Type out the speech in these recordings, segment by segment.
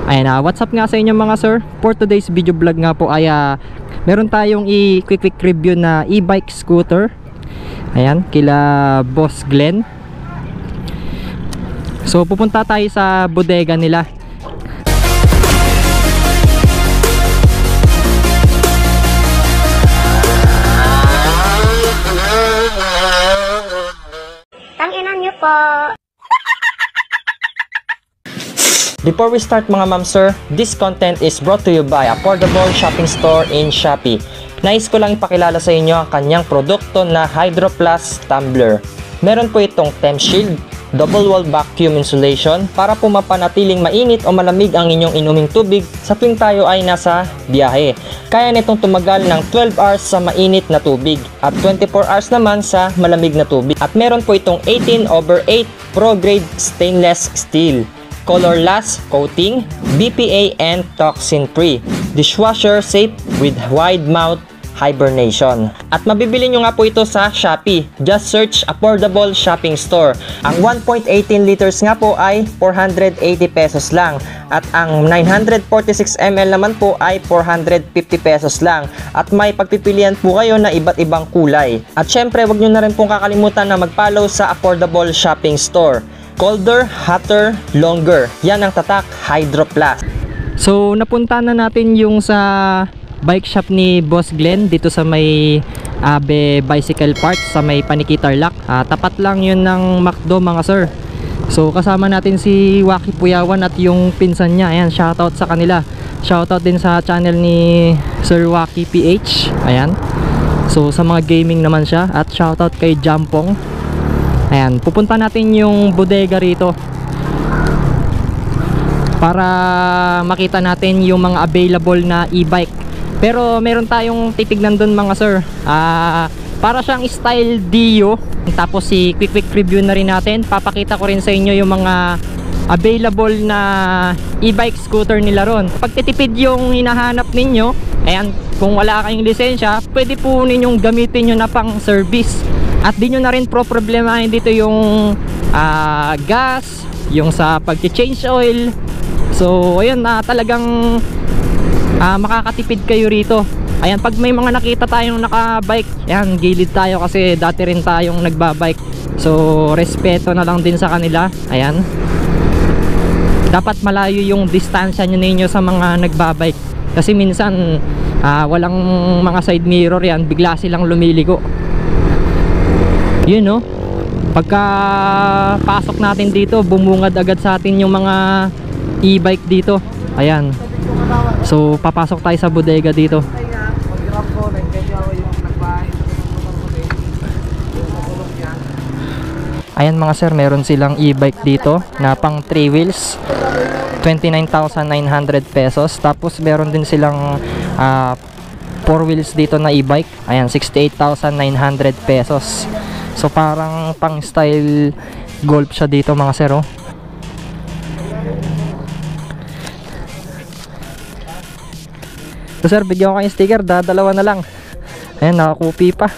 Ayan, what's up nga sa inyo mga sir? For today's video vlog nga po ay meron tayong quick review na e-bike scooter. Ayan, kila Boss Glenn. So pupunta tayo sa bodega nila. Tanginan niyo po. Before we start mga ma'am sir, this content is brought to you by Affordable Shopping Store in Shopee. Nais ko lang ipakilala sa inyo ang kanyang produkto na Hydro Plus Tumbler. Meron po itong temp shield, double wall vacuum insulation para po mapanatiling mainit o malamig ang inyong inuming tubig sa tuwing tayo ay nasa biyahe. Kaya nitong tumagal ng 12 hours sa mainit na tubig at 24 hours naman sa malamig na tubig. At meron po itong 18/8 Pro Grade Stainless Steel, colorless coating, BPA and toxin free, dishwasher safe with wide mouth hibernation. At mabibili nyo nga po ito sa Shopee. Just search Affordable Shopping Store. Ang 1.18 liters nga po ay 480 pesos lang. At ang 946 ml naman po ay 450 pesos lang. At may pagpipilian po kayo na iba't ibang kulay. At syempre, wag nyo na rin pong kakalimutan na mag-follow sa Affordable Shopping Store. Colder, hotter, longer. Yan ang tatak Hydro Plus. So napunta na natin yung sa bike shop ni Boss Glenn dito sa may Abe Bicycle Parts sa may Panikitarlac. Tapat lang yun ng McDo mga sir. So kasama natin si Waki Puyawan at yung pinsan niya. Ayan, shoutout sa kanila. Shoutout din sa channel ni Sir Waki PH. Ayan. So sa mga gaming naman siya. At shoutout kay Jampong. Ayan, pupunta natin yung bodega rito para makita natin yung mga available na e-bike. Pero meron tayong titignan dun mga sir. Para siyang style Dio. Tapos quick review na rin natin. Papakita ko rin sa inyo yung mga available na e-bike scooter nila ron. Pagtitipid yung hinahanap ninyo, ayan, kung wala kayong lisensya, pwede po ninyong gamitin nyo na pang service. At di nyo na rin problemahin dito yung gas, yung sa pag-change oil. So ayun, talagang makakatipid kayo rito. Ayan, pag may mga nakita tayong nakabike, ayan, gilid tayo kasi dati rin tayong nagbabike. So respeto na lang din sa kanila. Ayan, dapat malayo yung distansya nyo ninyo sa mga nagbabike. Kasi minsan walang mga side mirror yan, bigla silang lumiligo. Yun no, pagka pasok natin dito, bumungad agad sa atin yung mga e-bike dito. Ayan, so papasok tayo sa bodega dito. Ayan mga sir, meron silang e-bike dito na pang 3 wheels, 29,900 pesos. Tapos meron din silang 4 wheels dito na e-bike. Ayan, 68,900 pesos. So parang pang style golf siya dito mga sir, oh. So sir, bigyan ko kayong sticker, dadalawa na lang. Ayan, nakakupi pa.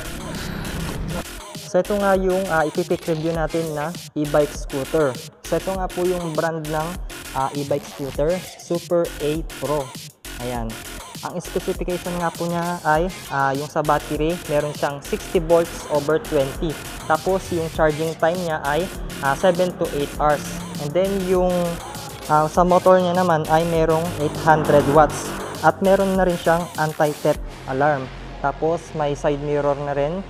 So ito nga yung ipipick review natin na e-bike scooter. So ito nga po yung brand ng e-bike scooter, Super 8 Pro. Ayan. Ang specification nga po niya ay yung sa battery, meron siyang 60 volts over 20. Tapos yung charging time niya ay 7 to 8 hours. And then yung sa motor niya naman ay merong 800 watts. At meron na rin siyang anti-theft alarm. Tapos may side mirror na rin.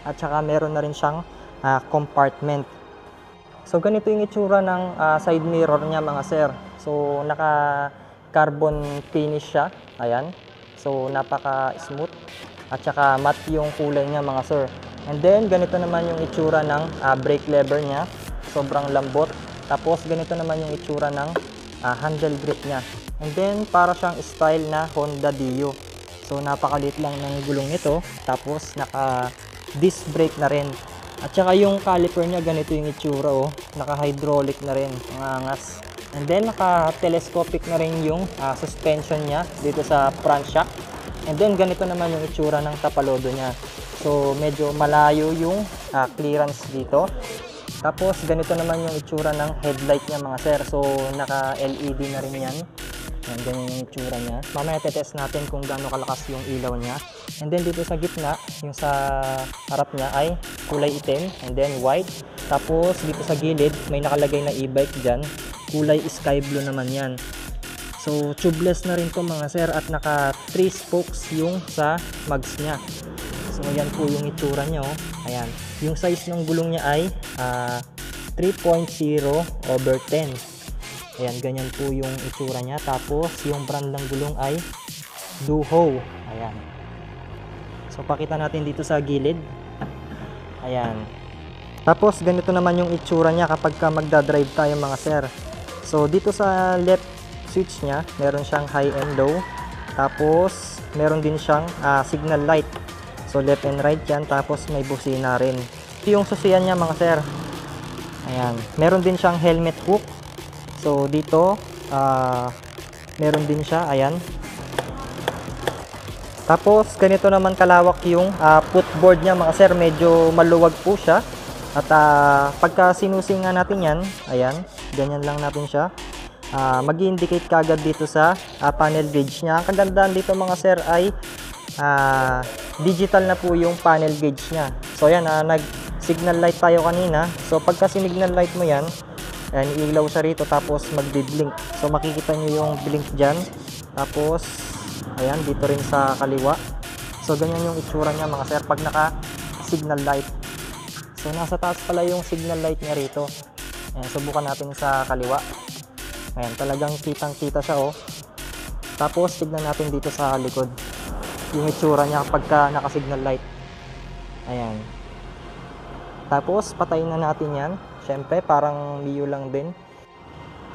At saka meron na rin siyang compartment. So ganito yung itsura ng side mirror niya mga sir. So naka carbon finish siya. Ayan. So napaka smooth. At saka matte yung kulay niya mga sir. And then ganito naman yung itsura ng brake lever niya. Sobrang lambot. Tapos ganito naman yung itsura ng handle grip niya. And then para siyang style na Honda Dio. So napakaliit lang ng gulong nito. Tapos naka disc brake na rin. At saka yung caliper niya ganito yung itsura, oh. Naka hydraulic na rin, ang angas. And then naka telescopic na rin yung suspension niya dito sa front shock. And then ganito naman yung itsura ng tapalodo niya. So medyo malayo yung clearance dito. Tapos ganito naman yung itsura ng headlight niya mga sir. So naka LED na rin yan. Ayan, ganyan yung itsura niya. Mamaya tetest natin kung gaano kalakas yung ilaw niya. And then dito sa gitna, yung sa harap niya ay kulay itim and then white. Tapos dito sa gilid, may nakalagay na e-bike dyan. Kulay sky blue naman yan. So tubeless na rin to mga sir at naka 3 spokes yung sa mags niya. So yan po yung itsura niya oh. Ayan. Yung size ng gulong niya ay 3.0/10. Ayan, ganyan po yung itsura niya. Tapos yung brand ng gulong ay Duho. Ayan. So pakita natin dito sa gilid. Ayan. Tapos ganito naman yung itsura niya kapag ka magdadrive tayo mga sir. So dito sa left switch niya, meron siyang high and low. Tapos meron din siyang signal light. So left and right yan. Tapos may busina rin. Ito yung susiyan niya mga sir. Ayan. Meron din siyang helmet hook. So dito meron din siya. Ayan. Tapos ganito naman kalawak yung footboard niya mga sir. Medyo maluwag po siya. At pagka sinusinga natin yan, ayan, ganyan lang natin siya. Mag-indicate kagad dito sa panel gauge niya. Ang kagandahan dito mga sir ay digital na po yung panel gauge niya. So ayan, nag-signal light tayo kanina. So pagka signal light mo yan, ayan, ilaw siya rito tapos magdi-blink. So makikita nyo yung blink dyan. Tapos, ayan, dito rin sa kaliwa. So ganyan yung itsura niya mga sir pag naka-signal light. So nasa taas pala yung signal light niya rito. Ayan, subukan natin sa kaliwa. Ayan, talagang kitang-kita siya oh. Tapos tignan natin dito sa likod. Yung itsura niya pagka naka-signal light. Ayan. Tapos patayin na natin yan. Syempre parang Mio lang din.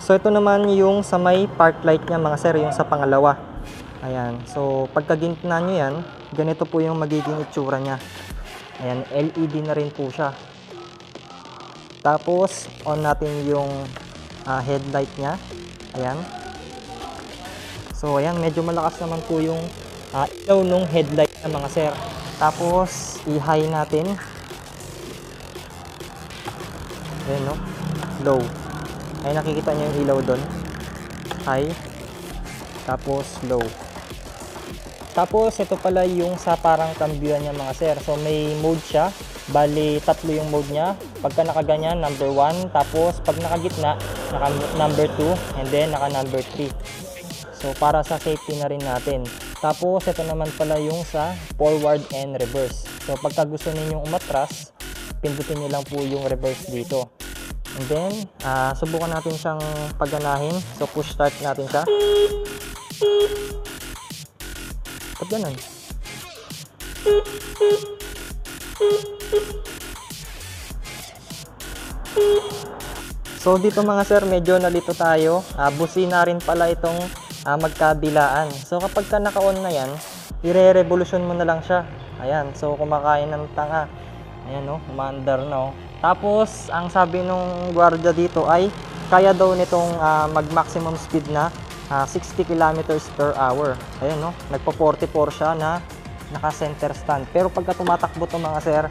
So ito naman yung sa may park light niya mga sir, yung sa pangalawa. Ayan. So pagka gitna nyo yan, ganito po yung magiging itsura niya. Ayan, LED na rin po siya. Tapos on natin yung headlight niya. Ayan. So ayan, medyo malakas naman po yung ilaw nung headlight na mga sir. Tapos i-high natin. Ayan no, low. Ay nakikita nyo yung ilaw doon. High. Tapos low. Tapos ito pala yung sa parang kambyuan niya mga sir. So may mode siya. Bali tatlo yung mode niya. Pagka nakaganyan, number 1. Tapos pag nakagitna, naka number 2. And then naka number 3. So para sa safety na rin natin. Tapos ito naman pala yung sa forward and reverse. So pagka gusto ninyong umatras, pindutin nyo lang po yung reverse dito. And then subukan natin siyang pagganahin. So push start natin siya. Pag ganun. So dito mga sir, medyo nalito tayo. Busina rin pala itong magkabilaan. So kapag ka naka-on na yan, i-re-revolution mo na lang siya. Ayan, so kumakain ng tanga. Ayan no, umaandar na oh. Tapos ang sabi nung gwardiya dito ay kaya daw nitong mag-maximum speed na 60 kilometers per hour. Ayan no, nagpo-44 siya na naka-center stand. Pero pagka tumatakbo to mga sir,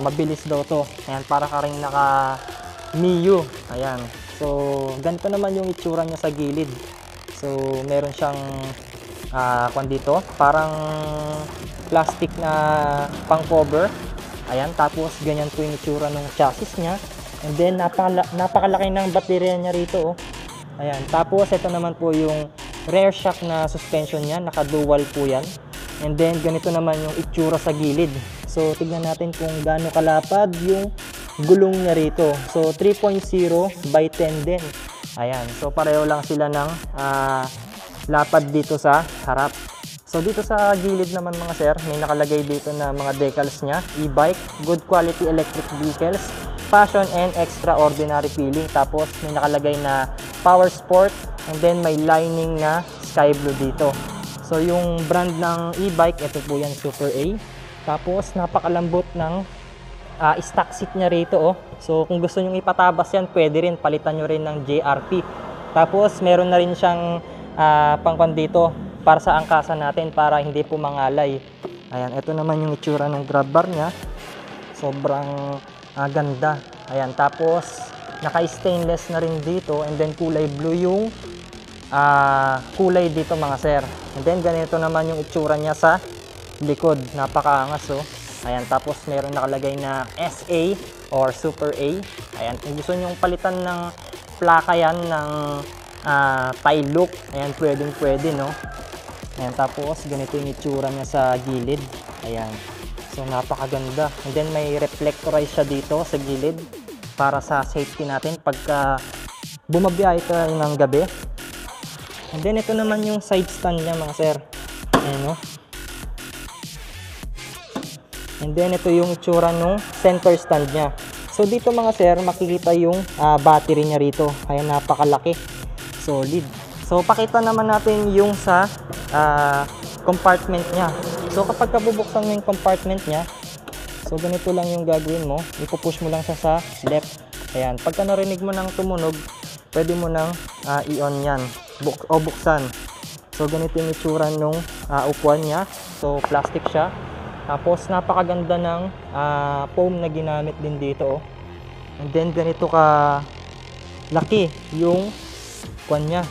mabilis daw to. Ayan, para ka rin naka-Mio. Ayan. So, ganito naman yung itsura niya sa gilid. So, meron siyang kwan dito, parang plastic na pang-cover. Ayan, tapos ganyan po yung itsura ng chassis niya. And then, napakalaki ng baterya niya rito. Oh. Ayan, tapos ito naman po yung rear shock na suspension niya. Naka-dual po yan. And then, ganito naman yung itsura sa gilid. So, tignan natin kung gaano kalapad yung gulong niya rito. So, 3.0/10 din. Ayan. So, pareho lang sila ng lapad dito sa harap. So, dito sa gilid naman mga sir, may nakalagay dito na mga decals niya. E-bike, good quality electric vehicles, passion and extraordinary feeling. Tapos, may nakalagay na power sport. And then, may lining na sky blue dito. So yung brand ng e-bike, ito po yan, Super A. Tapos napakalambot ng stock seat niya rito oh. So kung gusto niyo ipatabas yan, pwede rin, palitan nyo rin ng JRP. Tapos meron na rin siyang pangkwan dito para sa angkasan natin para hindi po mangalay. Ayan, ito naman yung itsura ng grab bar niya. Sobrang ganda. Ayan, tapos naka-stainless na rin dito and then kulay blue yung kulay dito mga sir. And then ganito naman yung itsura niya sa likod, napakaangas oh. Ayan, tapos meron nakalagay na SA or Super A. Ayan, kung gusto nyong palitan ng plaka yan ng tie look, ayan, pwede no. Ayan, tapos ganito yung itsura niya sa gilid. Ayan, so napakaganda. And then may reflectorize siya dito sa gilid para sa safety natin pagka bumabiyahe tayo ng gabi. And then ito naman yung side stand niya mga sir. Ayan no. And then ito yung itsura nung center stand niya. So dito mga sir, makikita yung battery niya rito. Ayan, napakalaki. Solid. So pakita naman natin yung sa compartment niya. So kapag bubuksan mo yung compartment niya, so ganito lang yung gagawin mo. Ipupush mo lang siya sa left. Ayan, pagka narinig mo ng tumunog, pwede mo nang i-on yan o buksan. So ganito yung itsura nung upuan niya. So plastic siya. Tapos napakaganda ng foam na ginamit din dito oh. And then ganito ka laki yung kuan niya,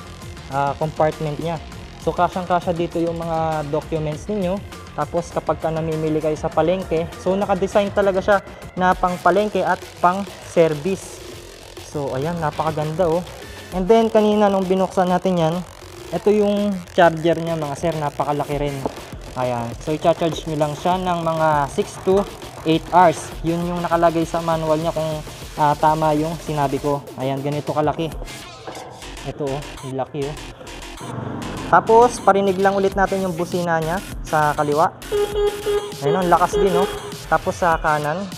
compartment niya. So kasyang-kasya dito yung mga documents ninyo. Tapos kapag ka namimili kayo sa palengke, so naka-design talaga siya na pang palengke at pang service. So ayan, napakaganda oh. And then kanina nung binuksan natin yan, ito yung charger niya mga sir, napakalaki rin. Ayan, so i-charge nyo lang siya ng mga 6 to 8 hours. Yun yung nakalagay sa manual niya kung tama yung sinabi ko. Ayan, ganito kalaki. Ito oh, laki oh. Tapos parinig lang ulit natin yung busina niya sa kaliwa. Ayun, lakas din oh. Tapos sa kanan.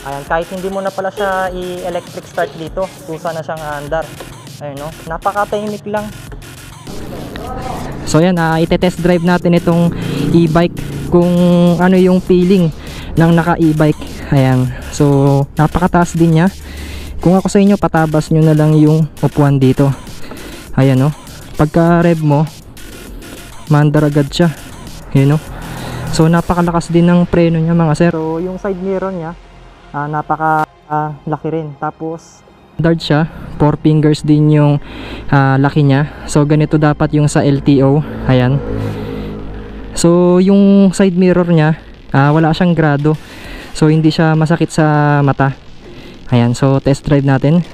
Ayan, kahit hindi mo na pala siya i-electric start dito, kusa na siyang aandar. Ayun oh, napakatahimik lang. So yan, ite-test drive natin itong e-bike kung ano yung feeling ng naka e-bike. Ayan, so napakataas din niya. Kung ako sa inyo, patabas nyo na lang yung upuan dito. Ayan o, pagka rev mo, mandar agad siya. Ayan o, so napakalakas din ng preno niya mga sir. So yung side mirror niya, napaka laki rin. Tapos standard siya, 4 fingers din yung laki niya. So ganito dapat yung sa LTO. Ayan, so yung side mirror niya, wala siyang grado, so hindi siya masakit sa mata. Ayan, so test drive natin.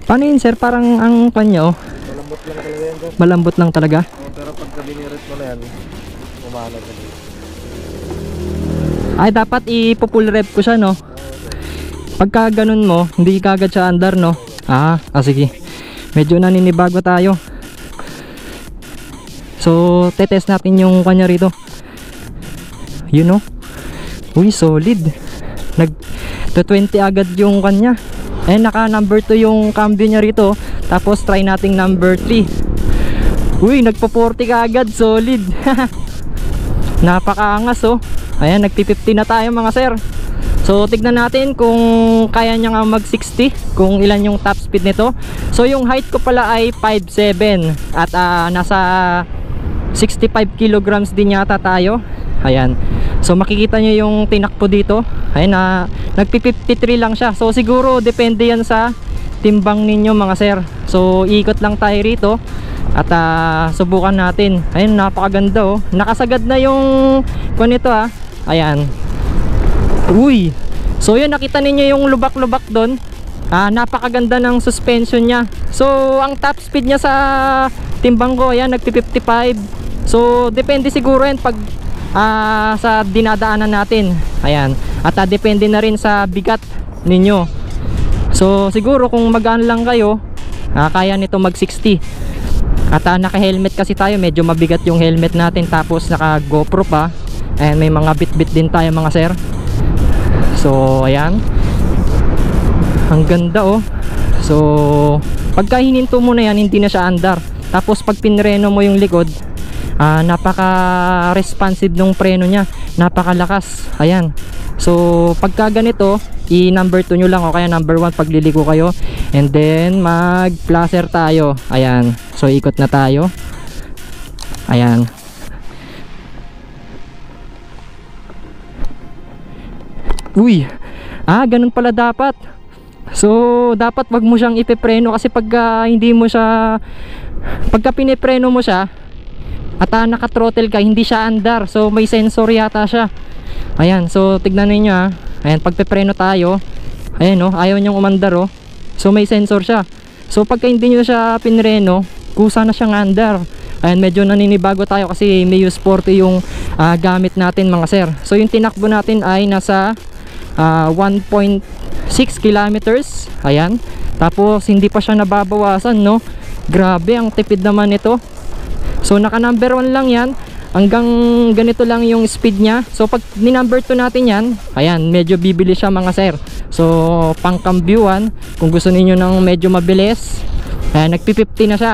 Paano yun sir? Parang ang kanyo Malambot lang talaga yan sir. malambot lang talaga. Pero pagka binirit mo na yan, umalag ka din. Ay, dapat ipo-full rev ko siya no. Pagka ganun mo, hindi kagad siya andar no. Sige. Medyo naninibago tayo. So tetest natin yung kanya rito. Yun no. Uy, solid. Nag 20 agad yung kanya. Naka number 2 yung cambio niya rito. Tapos try nating number 3. Uy, nagpo 40 ka agad, solid. Napakaangas oh. Ayan, nagpi-50 na tayo mga sir. So tignan natin kung kaya niya nga mag 60, kung ilan yung top speed nito. So yung height ko pala ay 5'7" at nasa 65 kilograms din yata tayo. Ayan, so makikita nyo yung tinakbo dito. Ayan, nagpi-53 lang siya. So siguro depende yan sa timbang ninyo mga sir. So ikot lang tayo rito at subukan natin. Ayun, napakaganda oh. Nakasagad na yung nito ayan. Uy, so yun, nakita ninyo yung lubak-lubak doon. Napakaganda ng suspension niya. So ang top speed niya sa timbang ko, ayan, nagpi-55. So depende siguro yan pag sa dinadaanan natin. Ayan, at depende na rin sa bigat ninyo. So siguro kung magaan lang kayo, kaya nito mag 60. At naka-helmet kasi tayo, medyo mabigat yung helmet natin. Tapos naka GoPro pa. Ayan, may mga bit-bit din tayo mga sir. So ayan, ang ganda oh. So pagka hininto mo na yan, hindi na siya andar. Tapos pag pinreno mo yung likod, napaka responsive nung preno niya, napakalakas. Ayan, so pagka ganito, i-number 2 nyo lang o kaya number 1 pagliliko kayo. And then mag placer tayo. Ayan, so ikot na tayo. Ayan. Uy, ganun pala dapat. So dapat wag mo siyang ipepreno kasi pag hindi mo siya, pagka pinipreno mo siya at naka-throttle ka, hindi siya andar. So may sensor yata siya. Ayan, so tignan niyo Ayan, pag pepreno tayo, ayan ayaw niyang umandar So may sensor siya. So pagka hindi niyo siya pinreno, kusa na siyang andar. Ayan, medyo naninibago tayo kasi may US40 yung gamit natin mga sir. So yung tinakbo natin ay nasa 1.6 kilometers. Ayan, tapos hindi pa siya nababawasan, no? Grabe, ang tipid naman ito. So naka number 1 lang yan, hanggang ganito lang yung speed nya. So pag ni number 2 natin yan, ayan, medyo bibili siya mga sir. So pang kambyuan, kung gusto niyo ng medyo mabilis, ayan, nagpi-50 na siya.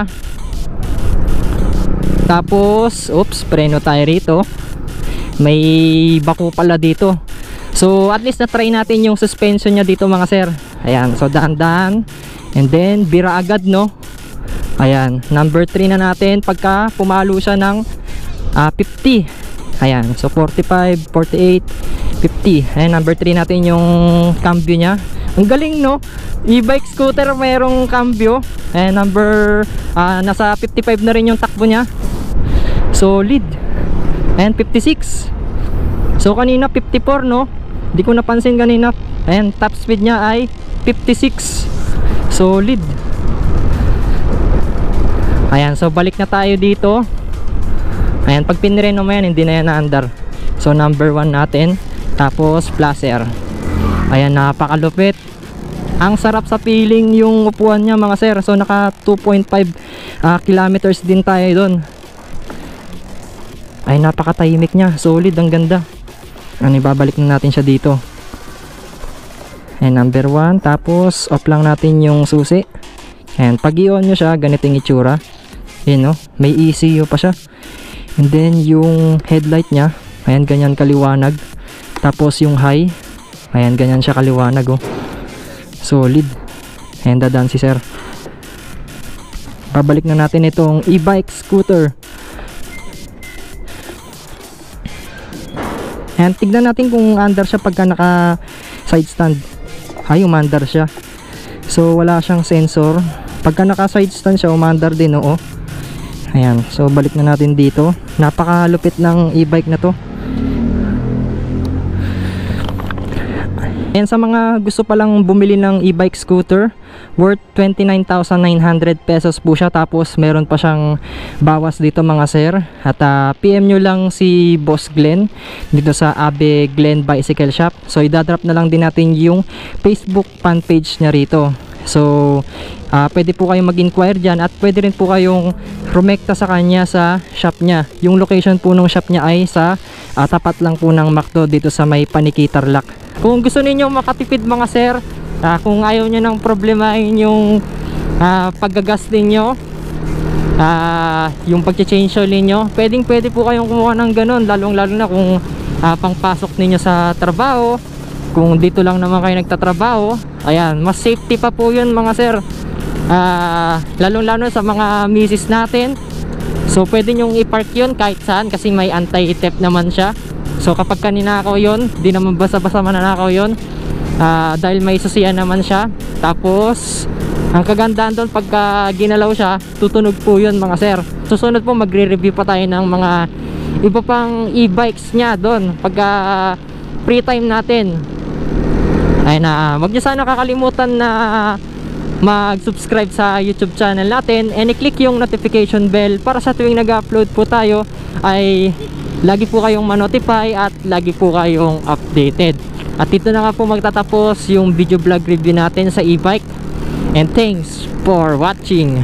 Tapos oops, preno tayo rito, may bako pala dito. So at least na try natin yung suspension nya dito mga sir. Ayan, so daan-daan, and then bira agad, no? Ayan, number 3 na natin pagka pumalo siya ng 50. Ayan, so 45, 48, 50. Ayan, number 3 natin yung cambio nya. Ang galing, no? E-bike scooter mayroong cambio. Ayan, number nasa 55 na rin yung takbo nya. Solid. Ayan, 56. So kanina 54, no? Hindi ko napansin kanina. Ayan, top speed nya ay 56. Solid. Ayan, so balik na tayo dito. Ayan, pag pinreno mo yan, hindi na yan naandar. So number 1 natin, tapos placer. Ayan, napakalupit. Ang sarap sa feeling yung upuan nya mga sir. So naka 2.5 kilometers din tayo doon. Ay, napakatahimik nya, solid, ang ganda. Ano, ibabalik na natin siya dito. Ayan, number 1, tapos off lang natin yung susi. Ayan, pag i-on nyo siya, ganito yung itsura. Ayan, no? May ECU pa siya. And then yung headlight nya, ayan, ganyan kaliwanag. Tapos yung high, ayan, ganyan siya kaliwanag, solid. Ayan, dadaan si sir. Babalik na natin itong e-bike scooter. Ayan, tignan natin kung under siya pagka naka side stand. Ay, umandar siya. So wala siyang sensor. Pagka naka side stand siya, umandar din, oo. Ayan, so balik na natin dito. Napakalupit ng e-bike na to. Ayan, sa mga gusto palang bumili ng e-bike scooter, worth 29,900 pesos po siya. Tapos meron pa siyang bawas dito mga sir. At PM nyo lang si Boss Glenn dito sa Abe Glenn Bicycle Shop. So idadrop na lang din natin yung Facebook fan page niya rito. So pwede po kayong mag-inquire dyan, at pwede rin po kayong rumekta sa kanya sa shop niya. Yung location po ng shop niya ay sa tapat lang po ng McDo dito sa may Paniki Tarlac. Kung gusto niyo makatipid mga sir, kung ayaw niyo nang problemahin yung paggagas ninyo, yung pag-change oil ninyo, pwede po kayong kumuha ng ganun, lalong lalo na kung pangpasok ninyo sa trabaho. Kung dito lang naman kayo nagtatrabaho, ayan, mas safety pa po yun mga sir. Lalong lalo sa mga misis natin. So pwede nyong i-park yun kahit saan kasi may anti-theft naman siya. So kapag kaninakaw yun, di naman basta-basta mananakaw yun, dahil may susian naman siya. Tapos ang kagandaan doon, pagka ginalaw siya, tutunog po yun mga sir. Susunod po magre-review pa tayo ng mga iba pang e-bikes nya doon pagka free time natin. Ay na, wag niyo sana kakalimutan na mag-subscribe sa YouTube channel natin and i-click yung notification bell para sa tuwing nag-upload po tayo ay lagi po kayong ma-notify at lagi po kayong updated. At dito na nga po magtatapos yung video vlog review natin sa e-bike, and thanks for watching.